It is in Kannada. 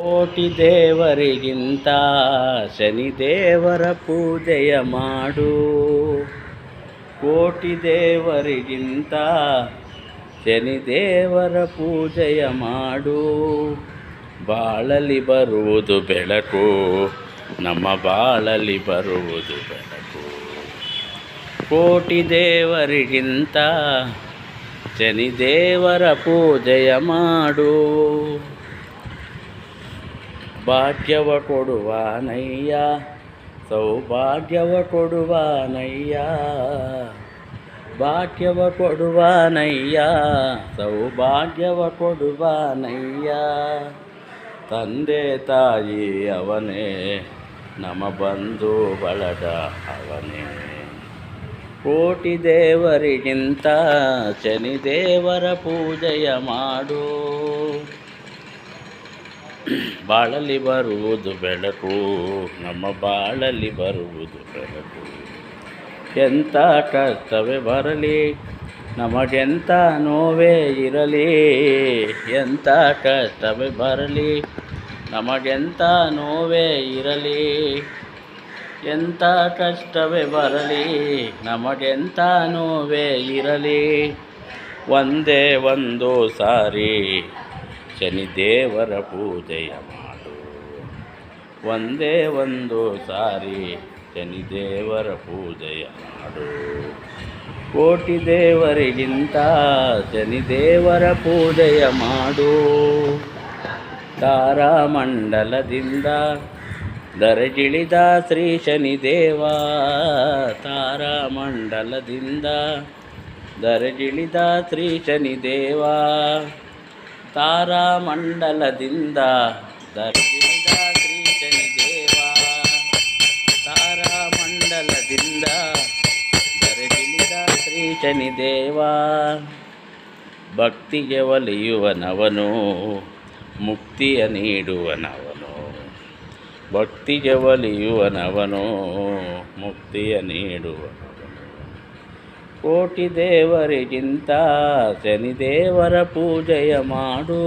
ಕೋಟಿ ದೇವರಿಗಿಂತ ಶನಿದೇವರ ಪೂಜೆಯ ಮಾಡು. ಕೋಟಿ ದೇವರಿಗಿಂತ ಶನಿದೇವರ ಪೂಜೆಯ ಮಾಡು. ಬಾಳಲಿ ಬರುವುದು ಬೆಳಕು, ನಮ್ಮ ಬಾಳಲಿ ಬರುವುದು ಬೆಳಕು. ಕೋಟಿ ದೇವರಿಗಿಂತ ಶನಿದೇವರ ಪೂಜೆಯ ಮಾಡು. ಭಾಗ್ಯವ ಕೊಡುವಾನಯ್ಯ, ಸೌಭಾಗ್ಯವ ಕೊಡುವಾನಯ್ಯ. ಭಾಗ್ಯವ ಕೊಡುವಾನಯ್ಯ, ಸೌಭಾಗ್ಯವ ಕೊಡುವಾನಯ್ಯ. ತಂದೆ ತಾಯಿ ಅವನೇ, ನಮ್ಮ ಬಂಧು ಬಳಗ ಅವನೇ. ಕೋಟಿ ದೇವರಿಗಿಂತ ಶನಿದೇವರ ಪೂಜೆಯ ಮಾಡು. ಬಾಳಲಿ ಬರುವುದು ಬೆಳಕು, ನಮ್ಮ ಬಾಳಲಿ ಬರುವುದು ಬೆಳಕು. ಎಂಥ ಕಷ್ಟವೇ ಬರಲಿ, ನಮಗೆಂಥ ನೋವೇ ಇರಲಿ. ಎಂಥ ಕಷ್ಟವೇ ಬರಲಿ, ನಮಗೆಂಥ ನೋವೇ ಇರಲಿ. ಎಂಥ ಕಷ್ಟವೇ ಬರಲಿ, ನಮಗೆಂಥ ನೋವೇ ಇರಲಿ. ಒಂದೇ ಒಂದು ಸಾರಿ ಶನಿದೇವರ ಪೂಜೆಯ ಮಾಡು. ಒಂದೇ ಒಂದು ಸಾರಿ ಶನಿದೇವರ ಪೂಜೆಯ ಮಾಡು. ಕೋಟಿ ದೇವರಿಗಿಂತ ಶನಿದೇವರ ಪೂಜೆಯ ಮಾಡು. ತಾರಾಮಂಡಲದಿಂದ ಧರೆಗಿಳಿದ ಶ್ರೀ ಶನಿದೇವ. ತಾರಾಮಂಡಲದಿಂದ ಧರೆಗಿಳಿದ ಶ್ರೀ ಶನಿದೇವ. ತಾರಾಮಂಡಲದಿಂದ ಧರೆಗಿಳಿದ ಶ್ರೀ ಶನಿದೇವ. ತಾರಾಮಂಡಲದಿಂದ ಧರೆಗಿಳಿದ ಶ್ರೀ ಶನಿದೇವ. ಭಕ್ತಿಗೆ ಒಲಿಯುವನವನು, ಮುಕ್ತಿಯ ನೀಡುವನವನು. ಭಕ್ತಿಗೆ ಒಲಿಯುವನವನು, ಮುಕ್ತಿಯ ನೀಡುವನವನು. ಕೋಟಿ ದೇವರಿಗಿಂತ ಶನಿದೇವರ ಪೂಜೆಯ ಮಾಡು.